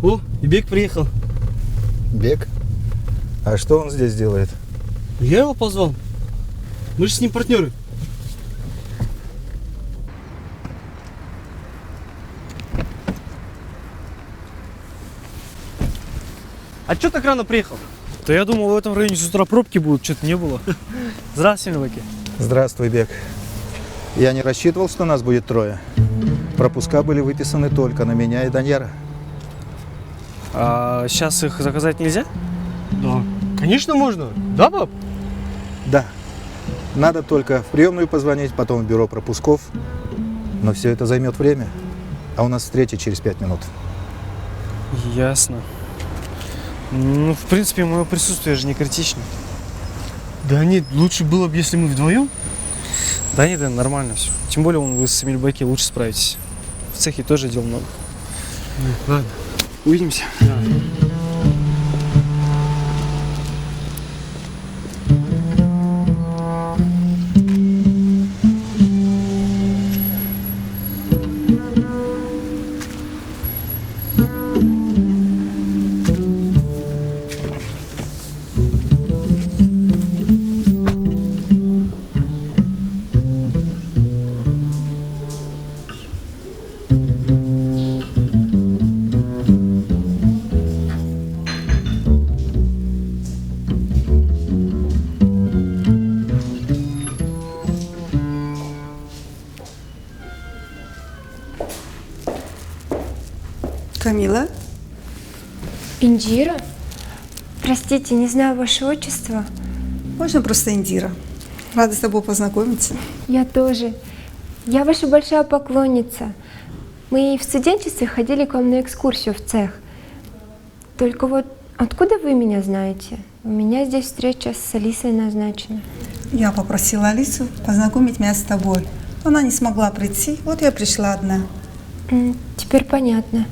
О, и Бек приехал. Бек? А что он здесь делает? Я его позвал. Мы же с ним партнеры. А что так рано приехал? Да я думал, в этом районе с утра пробки будут, что-то не было. Здравствуйте, Милаки. Здравствуй, Бек. Я не рассчитывал, что нас будет трое. Пропуска были выписаны только на меня и Даньяра. А сейчас их заказать нельзя? Да, конечно можно. Да, пап? Да. Надо только в приемную позвонить, потом в бюро пропусков. Но все это займет время. А у нас встреча через 5 минут. Ясно. Ну, в принципе, мое присутствие же не критично. Да нет, лучше было бы, если мы вдвоем. Да нет, да, нормально все. Тем более, вы с Эмильбеки лучше справитесь. В цехе тоже дел много. Ладно. Увидимся. Да. Камила? Индира? Простите, не знаю ваше отчество. Можно просто Индира. Рада с тобой познакомиться. Я тоже. Я ваша большая поклонница. Мы в студенчестве ходили к вам на экскурсию в цех. Только вот откуда вы меня знаете? У меня здесь встреча с Алисой назначена. Я попросила Алису познакомить меня с тобой. Она не смогла прийти, вот я пришла одна. Теперь понятно.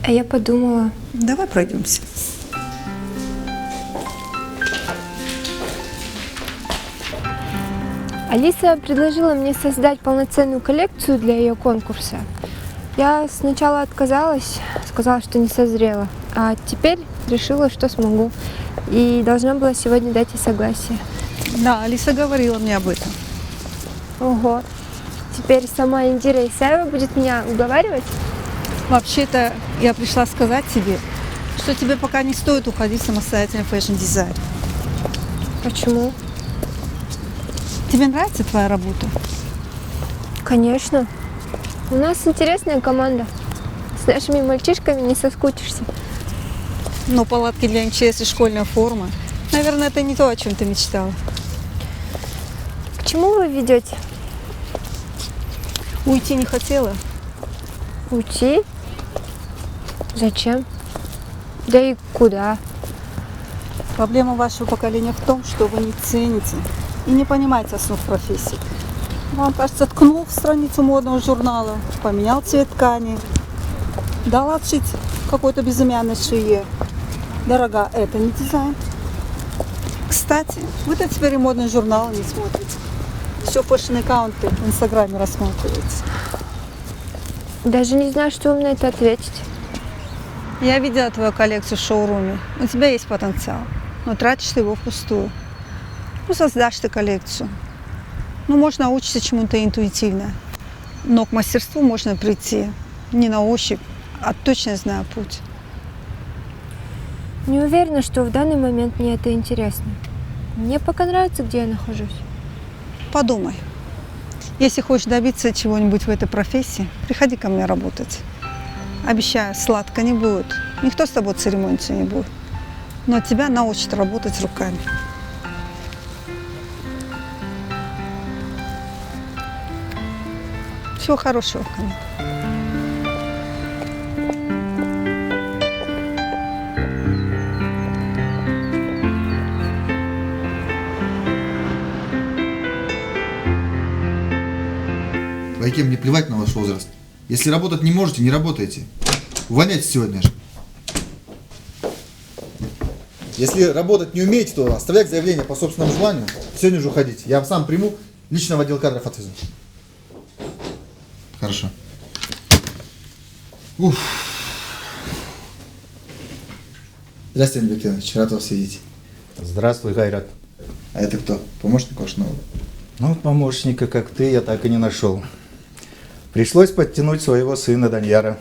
А я подумала... Давай пройдемся. Алиса предложила мне создать полноценную коллекцию для ее конкурса. Я сначала отказалась, сказала, что не созрела. А теперь решила, что смогу. И должна была сегодня дать ей согласие. Да, Алиса говорила мне об этом. Ого. Теперь сама Индира Исаева будет меня уговаривать? Вообще-то я пришла сказать тебе, что тебе пока не стоит уходить в самостоятельный фэшн-дизайн. Почему? Тебе нравится твоя работа? Конечно. У нас интересная команда. С нашими мальчишками не соскучишься. Но палатки для МЧС и школьная форма, наверное, это не то, о чем ты мечтала. К чему вы ведете? Уйти не хотела? Уйти? Зачем? Да и куда? Проблема вашего поколения в том, что вы не цените и не понимаете основ профессии. Вам, кажется, ткнул в страницу модного журнала, поменял цвет ткани, дал отшить какой-то безымянной швее. Дорога, это не дизайн. Кстати, вы-то теперь и модный журнал не смотрите. Все фэшн-аккаунты в Инстаграме рассматриваете. Даже не знаю, что вам на это ответить. Я видела твою коллекцию в шоуруме. У тебя есть потенциал, но тратишь ты его впустую. Ну, создашь ты коллекцию. Ну, может, научишься чему-то интуитивно. Но к мастерству можно прийти не на ощупь, а точно зная путь. Не уверена, что в данный момент мне это интересно. Мне пока нравится, где я нахожусь. Подумай. Если хочешь добиться чего-нибудь в этой профессии, приходи ко мне работать. Обещаю, сладко не будет. Никто с тобой церемониться не будет. Но тебя научат работать руками. Всего хорошего, Камиль. Байке, мне плевать на ваш возраст. Если работать не можете, не работайте. Увольняйтесь сегодня же. Если работать не умеете, то оставляйте заявление по собственному желанию. Сегодня же уходите. Я сам приму, лично в отдел кадров отвезу. Хорошо. Уф. Здравствуйте, Андрей Викторович. Рад вас видеть. Здравствуй, Гайрат. А это кто? Помощник ваш новый? Ну, помощника, как ты, я так и не нашел. Пришлось подтянуть своего сына Даньяра.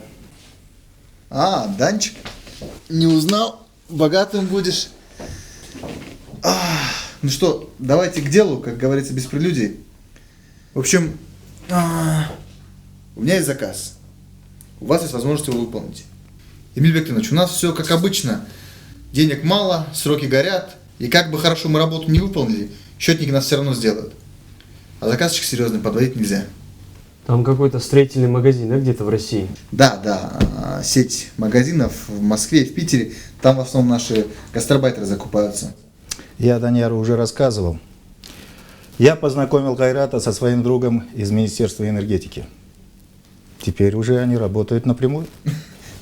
А, Данчик. Не узнал? Богатым будешь. Ну что, давайте к делу, как говорится, без прелюдий. В общем, у меня есть заказ. У вас есть возможность его выполнить. Эмиль Викторович, у нас все как обычно. Денег мало, сроки горят. И как бы хорошо мы работу не выполнили, счетники нас все равно сделают. А заказчик серьезный, подводить нельзя. Там какой-то строительный магазин, да, где-то в России? Да, сеть магазинов в Москве и в Питере. Там в основном наши гастарбайтеры закупаются. Я Даньяру уже рассказывал. Я познакомил Гайрата со своим другом из Министерства энергетики. Теперь уже они работают напрямую.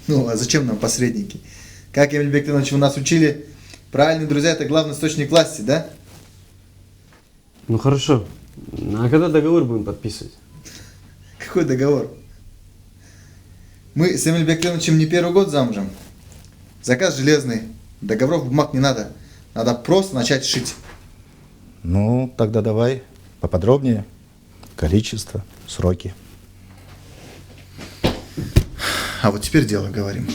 Ну, а зачем нам посредники? Как, Эмиль Викторович, вы нас учили, правильные друзья – это главный источник власти, да? Ну хорошо. А когда договор будем подписывать? Какой договор? Мы с Эмилем Викторовичем не первый год замужем. Заказ железный. Договоров бумаг не надо. Надо просто начать шить. Ну, тогда давай поподробнее. Количество, сроки. А вот теперь дело говорим.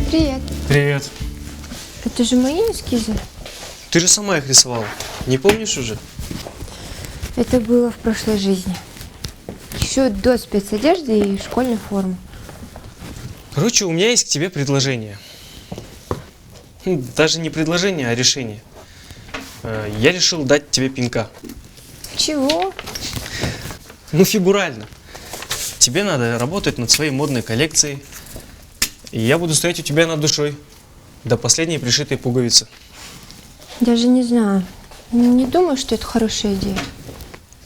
Привет. Привет. Это же мои эскизы? Ты же сама их рисовала. Не помнишь уже? Это было в прошлой жизни. Еще до спецодежды и школьной формы. Короче, у меня есть к тебе предложение. Даже не предложение, а решение. Я решил дать тебе пинка. Чего? Ну, фигурально. Тебе надо работать над своей модной коллекцией. И я буду стоять у тебя над душой. До последней пришитой пуговицы. Даже не знаю. Не думаю, что это хорошая идея.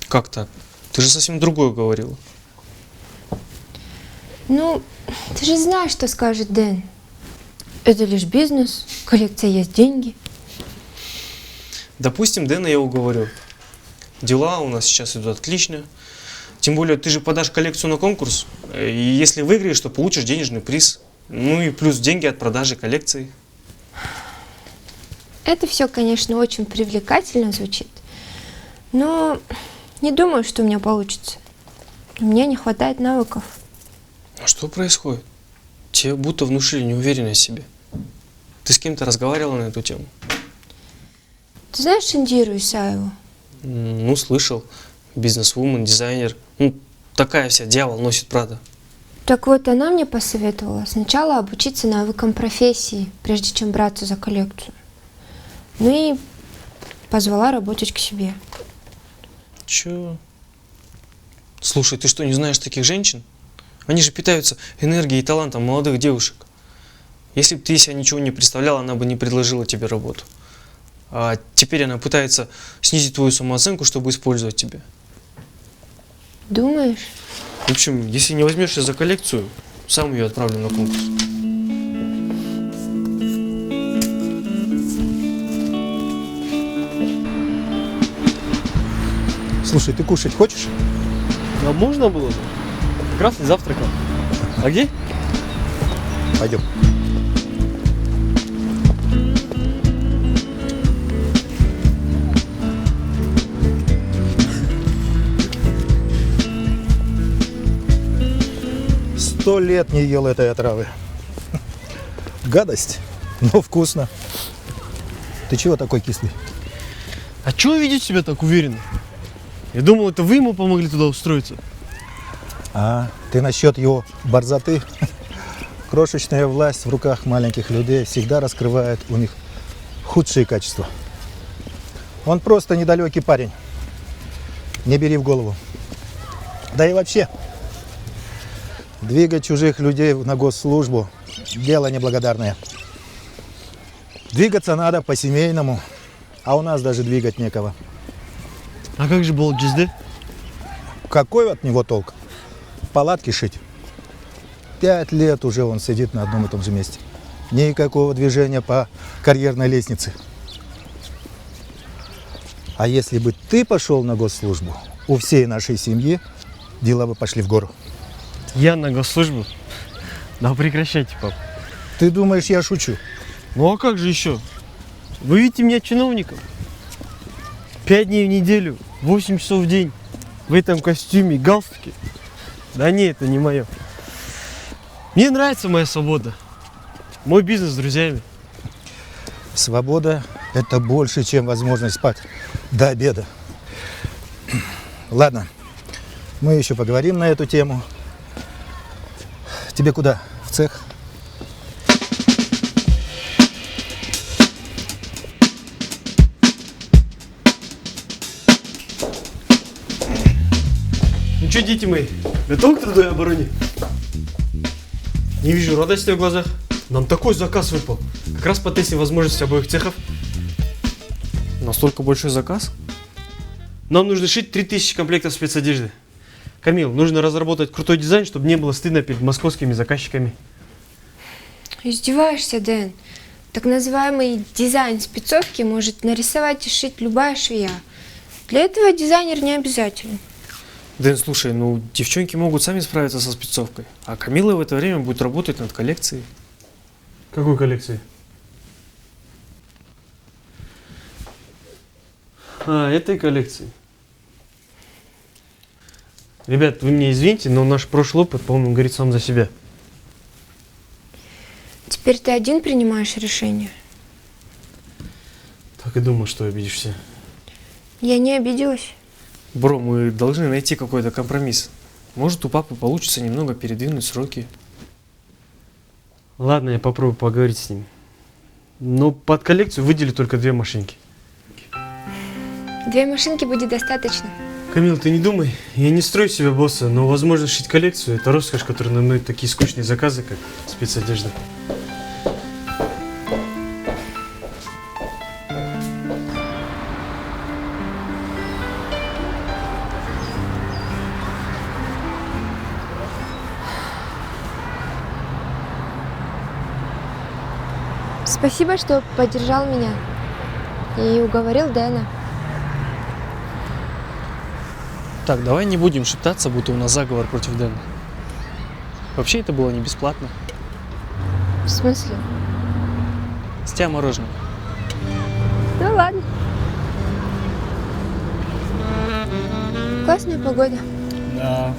Как так? Ты же совсем другое говорила. Ну, ты же знаешь, что скажет Дэн. Это лишь бизнес, коллекция есть деньги. Допустим, Дэна я уговорю. Дела у нас сейчас идут отлично. Тем более, ты же подашь коллекцию на конкурс. И если выиграешь, то получишь денежный приз. Ну и плюс деньги от продажи коллекции. Это все, конечно, очень привлекательно звучит. Но не думаю, что у меня получится. Мне не хватает навыков. А что происходит? Тебе будто внушили неуверенность в себе. Ты с кем-то разговаривала на эту тему? Ты знаешь Индиру Исаеву? Ну, слышал. Бизнесвумен, дизайнер. Ну, такая вся, дьявол носит Прада. Так вот, она мне посоветовала сначала обучиться навыкам профессии, прежде чем браться за коллекцию. Ну и позвала работать к себе. Чё? Слушай, ты что, не знаешь таких женщин? Они же питаются энергией и талантом молодых девушек. Если бы ты себя ничего не представляла, она бы не предложила тебе работу. А теперь она пытается снизить твою самооценку, чтобы использовать тебя. Думаешь? В общем, если не возьмешься за коллекцию, сам ее отправлю на конкурс. Слушай, ты кушать хочешь? А можно было бы? Как раз и завтракал. А где? Пойдем. Сто лет не ел этой отравы. Гадость, но вкусно. Ты чего такой кислый? А чего вы ведете себя так уверенно? Я думал, это вы ему помогли туда устроиться. А, ты насчет его борзоты? Крошечная власть в руках маленьких людей всегда раскрывает у них худшие качества. Он просто недалекий парень. Не бери в голову. Да и вообще, двигать чужих людей на госслужбу – дело неблагодарное. Двигаться надо по-семейному, а у нас даже двигать некого. А как же был Джизде? Какой от него толк? Палатки шить. 5 лет уже он сидит на одном и том же месте. Никакого движения по карьерной лестнице. А если бы ты пошел на госслужбу, у всей нашей семьи дела бы пошли в гору. Я на госслужбу? Да прекращайте, пап. Ты думаешь, я шучу? Ну а как же еще? Вы видите меня чиновником? 5 дней в неделю, 8 часов в день. В этом костюме, галстуке. Да не, это не мое. Мне нравится моя свобода. Мой бизнес с друзьями. Свобода – это больше, чем возможность спать до обеда. Ладно, мы еще поговорим на эту тему. Тебе куда? В цех? Ну что, дети мои, готовы к трудовой обороне? Не вижу радости в глазах. Нам такой заказ выпал. Как раз по тесту возможностей обоих цехов. Настолько большой заказ? Нам нужно шить 3000 комплектов спецодежды. Камил, нужно разработать крутой дизайн, чтобы не было стыдно перед московскими заказчиками. Издеваешься, Дэн? Так называемый дизайн спецовки может нарисовать и сшить любая швея. Для этого дизайнер не обязателен. Дэн, слушай, ну девчонки могут сами справиться со спецовкой, а Камила в это время будет работать над коллекцией. Какой коллекции? А, этой коллекции. Ребят, вы меня извините, но наш прошлый опыт, по-моему, говорит сам за себя. Теперь ты один принимаешь решение? Так и думал, что обидишься. Я не обиделась. Бро, мы должны найти какой-то компромисс. Может, у папы получится немного передвинуть сроки. Ладно, я попробую поговорить с ним. Но под коллекцию выдели только 2 машинки. 2 машинки будет достаточно. Камил, ты не думай, я не строю себя босса, но возможность шить коллекцию – это роскошь, которая наносит такие скучные заказы, как спецодежда. Спасибо, что поддержал меня и уговорил Дэна. Так, давай не будем шептаться, будто у нас заговор против Дэна. Вообще это было не бесплатно. В смысле? С тебя мороженое. Ну ладно. Классная погода. Да.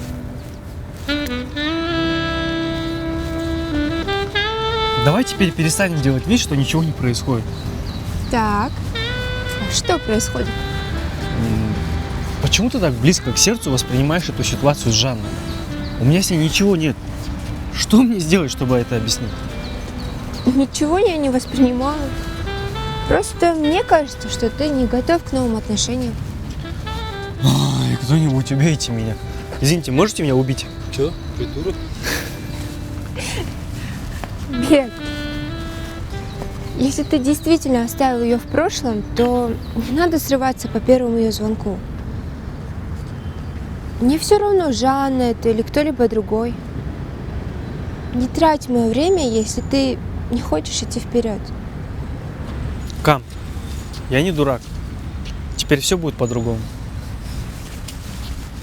Давай теперь перестанем делать вид, что ничего не происходит. Так, а что происходит? Почему ты так близко к сердцу воспринимаешь эту ситуацию с Жанной? У меня с ней ничего нет. Что мне сделать, чтобы это объяснить? Ничего я не воспринимаю. Просто мне кажется, что ты не готов к новым отношениям. Ой, кто-нибудь убейте меня. Извините, можете меня убить? Че, придурок? Бег. Если ты действительно оставил ее в прошлом, то не надо срываться по первому ее звонку. Мне все равно, Жанна это или кто-либо другой. Не трать мое время, если ты не хочешь идти вперед. Кам, я не дурак. Теперь все будет по-другому.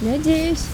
Надеюсь.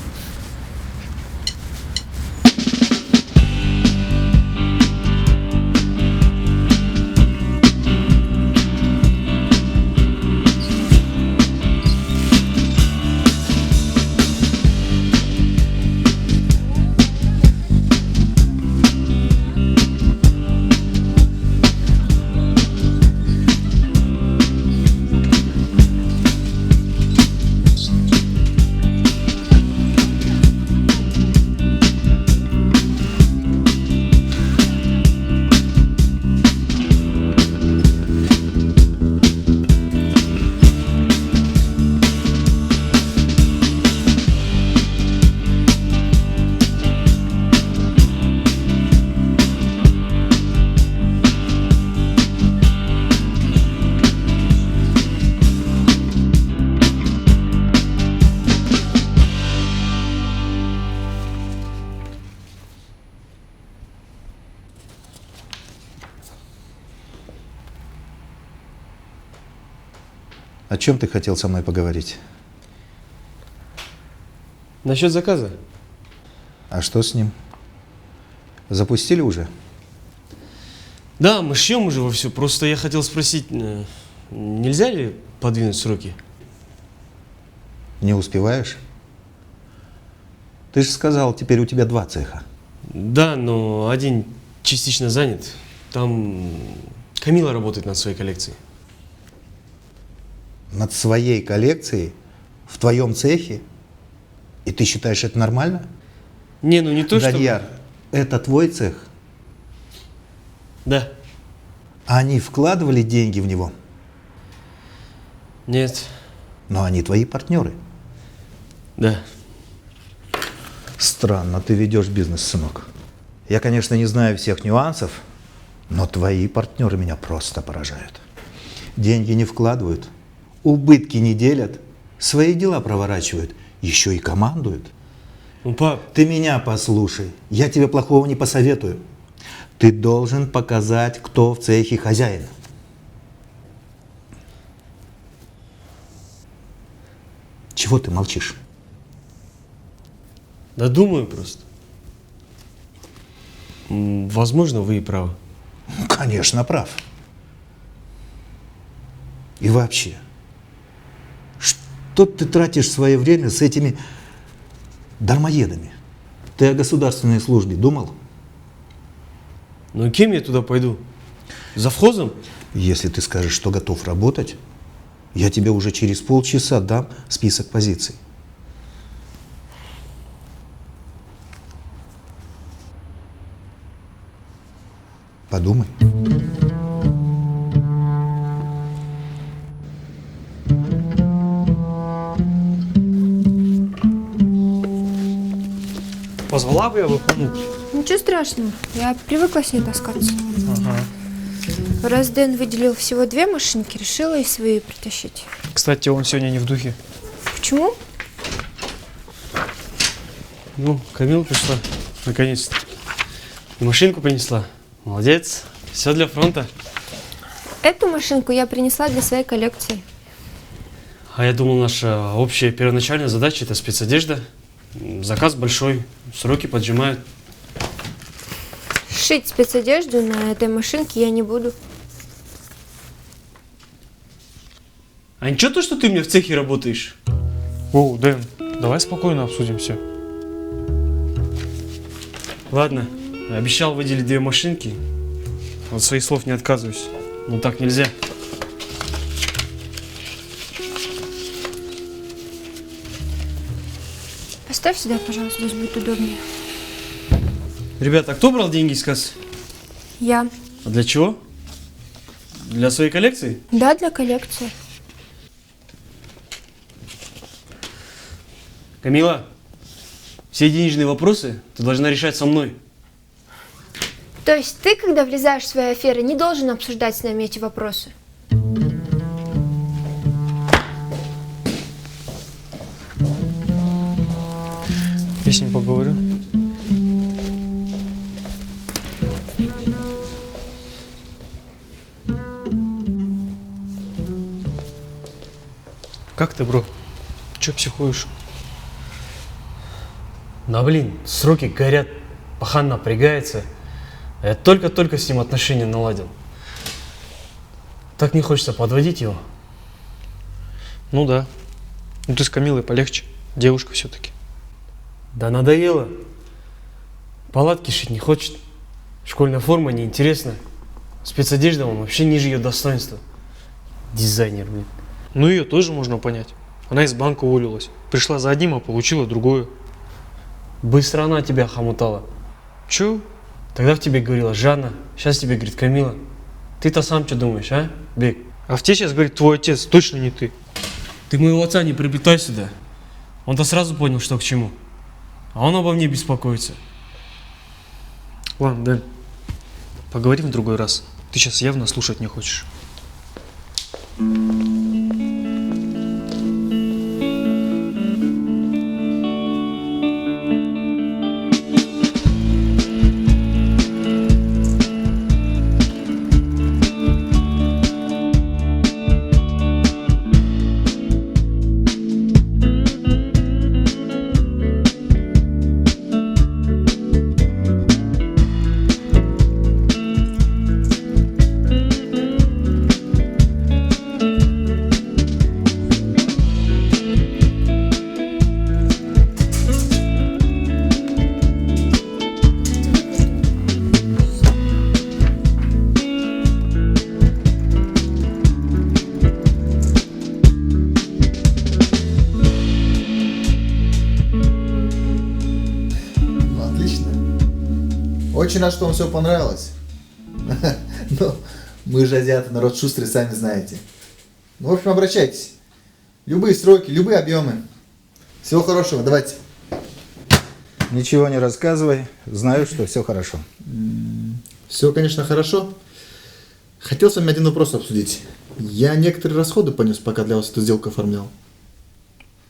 О чем ты хотел со мной поговорить? Насчет заказа. А что с ним? Запустили уже? Да, мы шьем уже вовсю. Просто я хотел спросить, нельзя ли подвинуть сроки? Не успеваешь? Ты же сказал, теперь у тебя 2 цеха. Да, но один частично занят. Там Камила работает над своей коллекцией. Над своей коллекцией в твоем цехе? И ты считаешь это нормально? Не, ну не то, что... Даньяр, это твой цех? Да. Они вкладывали деньги в него? Нет. Но они твои партнеры. Да. Странно ты ведешь бизнес, сынок. Я, конечно, не знаю всех нюансов, но твои партнеры меня просто поражают. Деньги не вкладывают, убытки не делят, свои дела проворачивают, еще и командуют. Ну, пап, Ты меня послушай, я тебе плохого не посоветую. Ты должен показать, кто в цехе хозяин. Чего ты молчишь? да думаю просто. Возможно, вы и правы. Конечно, прав. И вообще, что ты тратишь свое время с этими дармоедами? Ты о государственной службе думал? Ну, кем я туда пойду? Завхозом? Если ты скажешь, что готов работать, я тебе уже через полчаса дам список позиций. Подумай. Позвала бы я выполнить. Ничего страшного, я привыкла с ней таскаться. Раз Дэн выделил всего 2 машинки, решила и свои притащить. Кстати, он сегодня не в духе. Почему? Ну, Камила пришла, наконец-то. И машинку принесла. Молодец. Все для фронта. Эту машинку я принесла для своей коллекции. А я думал, наша общая первоначальная задача – это спецодежда. Заказ большой, сроки поджимают. Шить спецодежду на этой машинке я не буду. А ничего то, что ты мне в цехе работаешь? О, Дэн, давай спокойно обсудим все. Ладно, обещал выделить 2 машинки. От своих слов не отказываюсь. Ну так нельзя. Поставь сюда, пожалуйста, здесь будет удобнее. Ребята, а кто брал деньги из кассы? Я. А для чего? Для своей коллекции? Да, для коллекции. Камила, все денежные вопросы ты должна решать со мной. То есть ты, когда влезаешь в свои аферы, не должен обсуждать с нами эти вопросы? Я с ним поговорю. Как ты, бро? Че психуешь? Да блин, сроки горят, пахан напрягается. А я только-только с ним отношения наладил. Так не хочется подводить его. Ну да. Ну ты с Камилой полегче. Девушка все-таки. Да надоело. Палатки шить не хочет. Школьная форма неинтересна. Спецодежда он вообще ниже ее достоинства. Дизайнер, блин. Ну ее тоже можно понять. Она из банка уволилась. Пришла за одним, а получила другое. Быстро она тебя хомутала. Че? Тогда в тебе говорила Жанна, сейчас тебе говорит Камила. Ты-то сам что думаешь, а, Бек? А в тебе сейчас говорит твой отец, точно не ты. Ты моего отца не приплетай сюда. Он-то сразу понял, что к чему. А он обо мне беспокоится. Ладно, Дэн, поговорим в другой раз. Ты сейчас явно слушать не хочешь. Ну, отлично. Очень рад, что вам все понравилось. Но мы же азиаты, народ шустрый, сами знаете. Ну, в общем, обращайтесь. Любые сроки, любые объемы. Всего хорошего, давайте. Ничего не рассказывай, знаю, что все хорошо. Все, конечно, хорошо. Хотел с вами один вопрос обсудить. Я некоторые расходы понес, пока для вас эту сделку оформлял.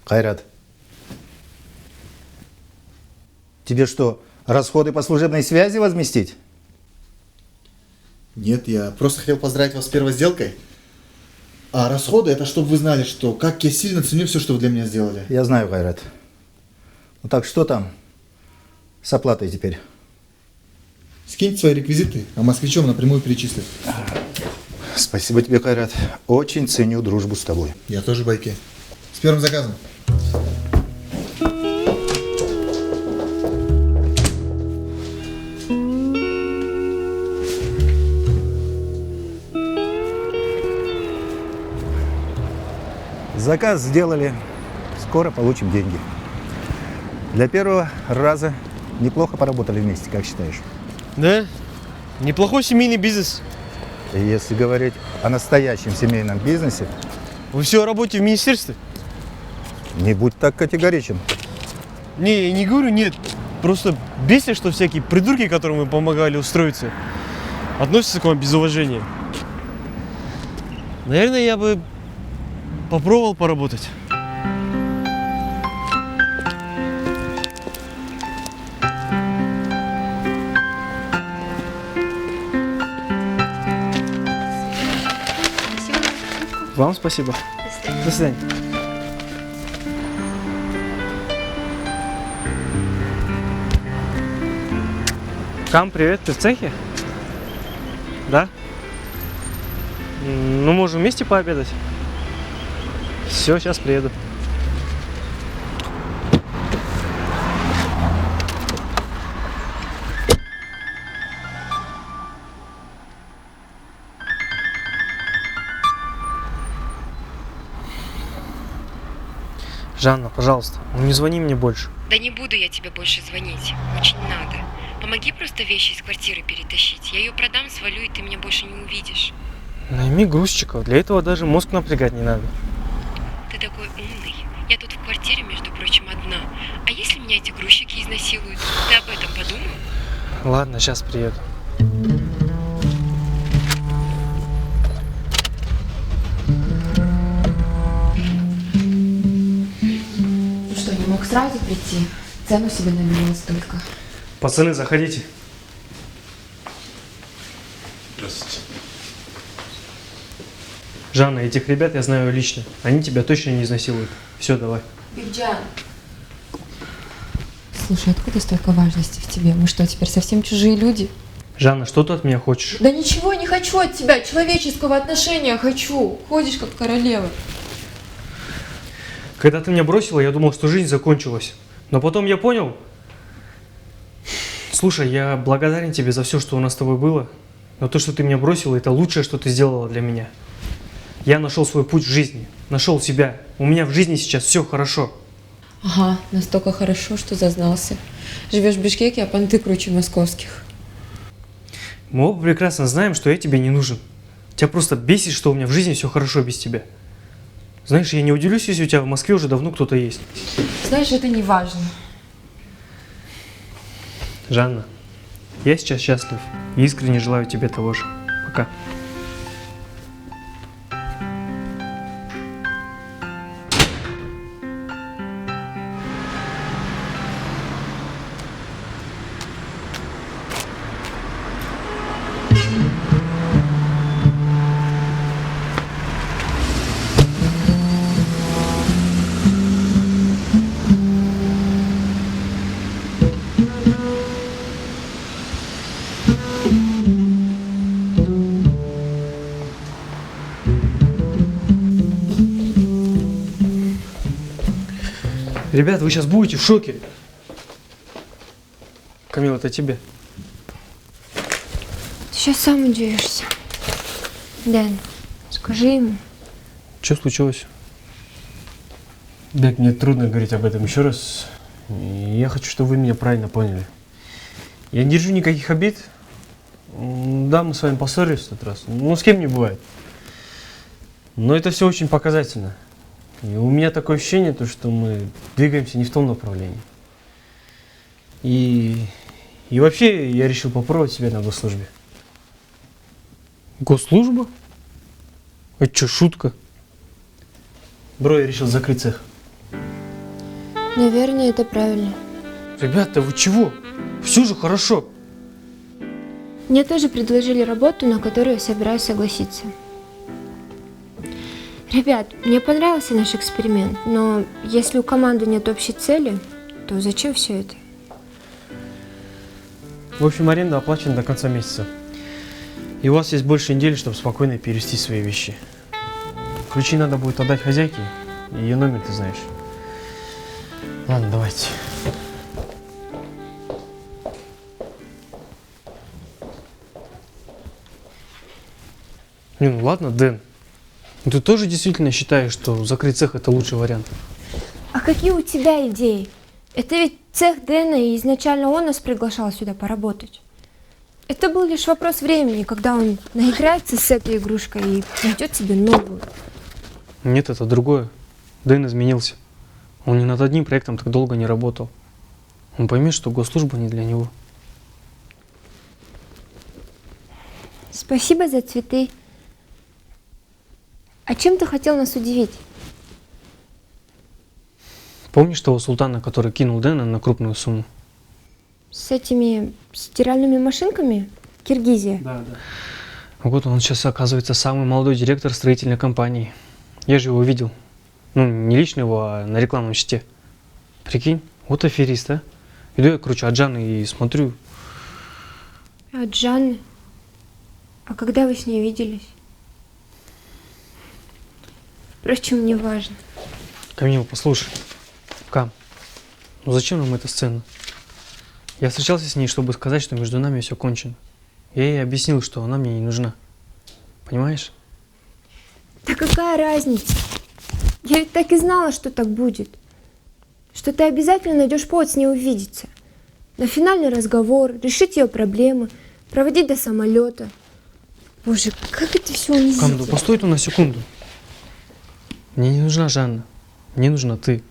Хайрат, тебе что, расходы по служебной связи возместить? Нет, я просто хотел поздравить вас с первой сделкой. А расходы, это чтобы вы знали, что как я сильно ценю все, что вы для меня сделали. Я знаю, Хайрат. Ну так что там с оплатой теперь? Скиньте свои реквизиты, а москвичам напрямую перечислят. Спасибо тебе, Хайрат. Очень ценю дружбу с тобой. Я тоже в байке. С первым заказом. Заказ сделали. Скоро получим деньги. Для первого раза неплохо поработали вместе, как считаешь? Да? Неплохой семейный бизнес. И если говорить о настоящем семейном бизнесе, Вы все о работе в министерстве? не будь так категоричен. Не, я не говорю нет. Просто бесит, что всякие придурки, которым мы помогали устроиться, относятся к вам без уважения. Наверное, я бы попробовал поработать. Вам спасибо. До свидания. Кам, привет, ты в цехе? Да? Ну, можем вместе пообедать. Все, сейчас приеду. Жанна, пожалуйста, ну не звони мне больше. Да не буду я тебе больше звонить. Очень надо. Помоги просто вещи из квартиры перетащить. Я ее продам, свалю, и ты меня больше не увидишь. Найми грузчиков, для этого даже мозг напрягать не надо. Ты такой умный. Я тут в квартире, между прочим, одна. А если меня эти грузчики изнасилуют? Ты об этом подумал? Ладно, сейчас приеду. Ну что, не мог сразу прийти? Цену себе набил столько. Пацаны, заходите. Здравствуйте. Жанна, этих ребят я знаю лично. Они тебя точно не изнасилуют. Все, давай. Бигджан, Слушай, откуда столько важности в тебе? Мы что, теперь совсем чужие люди? Жанна, что ты от меня хочешь? Да ничего не хочу от тебя, человеческого отношения хочу. Ходишь как королева. Когда ты меня бросила, я думал, что жизнь закончилась. Но потом я понял... Слушай, я благодарен тебе за все, что у нас с тобой было. Но то, что ты меня бросила, это лучшее, что ты сделала для меня. Я нашел свой путь в жизни, нашел себя. У меня в жизни сейчас все хорошо. Ага, настолько хорошо, что зазнался. Живешь в Бишкеке, а понты круче московских. Мы оба прекрасно знаем, что я тебе не нужен. Тебя просто бесит, что у меня в жизни все хорошо без тебя. Знаешь, я не удивлюсь, если у тебя в Москве уже давно кто-то есть. Знаешь, это не важно. Жанна, я сейчас счастлив и искренне желаю тебе того же. Пока. Ребят, вы сейчас будете в шоке. Камила, это тебе. Ты сейчас сам удивишься. Дэн, скажи ему. Что случилось? Бек, мне трудно говорить об этом еще раз. Я хочу, чтобы вы меня правильно поняли. Я не держу никаких обид. Да, мы с вами поссорились в тот раз. Ну, с кем не бывает. Но это все очень показательно. И у меня такое ощущение, то, что мы двигаемся не в том направлении. И вообще я решил попробовать себя на госслужбе. Госслужба? Это что, шутка? Бро, я решил закрыть цех. Наверное, это правильно. Ребята, вы чего? Все же хорошо. Мне тоже предложили работу, на которую я собираюсь согласиться. Ребят, мне понравился наш эксперимент, но если у команды нет общей цели, то зачем все это? В общем, аренда оплачена до конца месяца. И у вас есть больше недели, чтобы спокойно перевести свои вещи. Ключи надо будет отдать хозяйке, и ее номер ты знаешь. Ладно, давайте. Не, ну ладно, Дэн. Но ты тоже действительно считаешь, что закрыть цех это лучший вариант? А какие у тебя идеи? Это ведь цех Дэна, и изначально он нас приглашал сюда поработать. Это был лишь вопрос времени, когда он наиграется с этой игрушкой и найдет себе новую. Нет, это другое. Дэн изменился. Он ни над одним проектом так долго не работал. Он поймет, что госслужба не для него. Спасибо за цветы. А чем ты хотел нас удивить? Помнишь того султана, который кинул Дэна на крупную сумму? С этими стиральными машинками? Киргизия. Да. Вот он сейчас, оказывается, самый молодой директор строительной компании. Я же его видел. Ну, не лично его, а на рекламном щите. Прикинь, вот аферист, а? Иду я, короче, от Жанны и смотрю. От Жанны? А когда вы с ней виделись? Впрочем, не важно. Камила, послушай. Кам, ну зачем нам эта сцена? Я встречался с ней, чтобы сказать, что между нами все кончено. Я ей объяснил, что она мне не нужна. Понимаешь? Да какая разница? Я ведь так и знала, что так будет. Что ты обязательно найдешь повод с ней увидеться. На финальный разговор, решить ее проблемы, проводить до самолета. Боже, как это все унизительно. Кам, да постой ты на секунду. Мне не нужна Жанна. Мне нужна ты.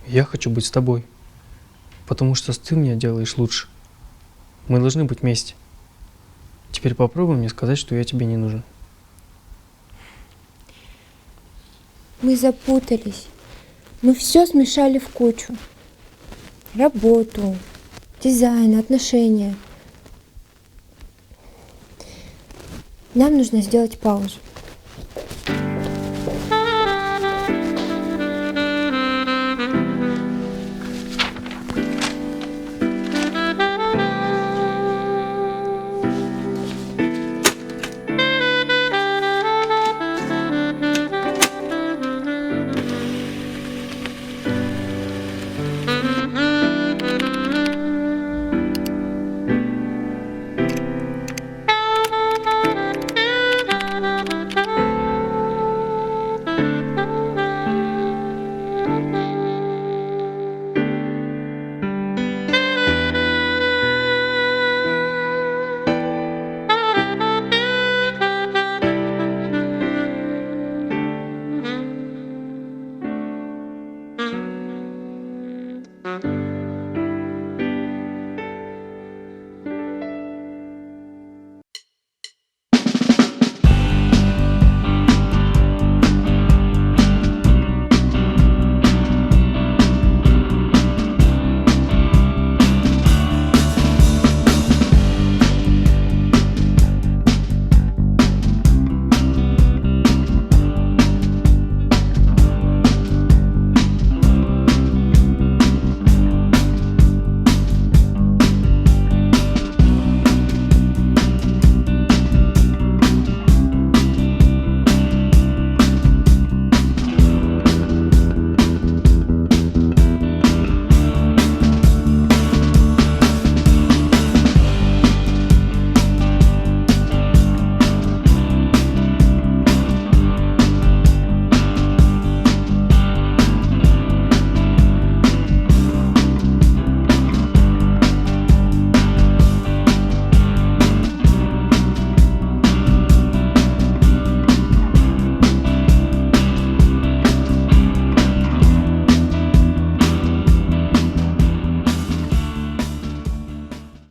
Я хочу быть с тобой. Потому что ты меня делаешь лучше. Мы должны быть вместе. Теперь попробуй мне сказать, что я тебе не нужен. Мы запутались. Мы все смешали в кучу. Работу, дизайн, отношения. Нам нужно сделать паузу.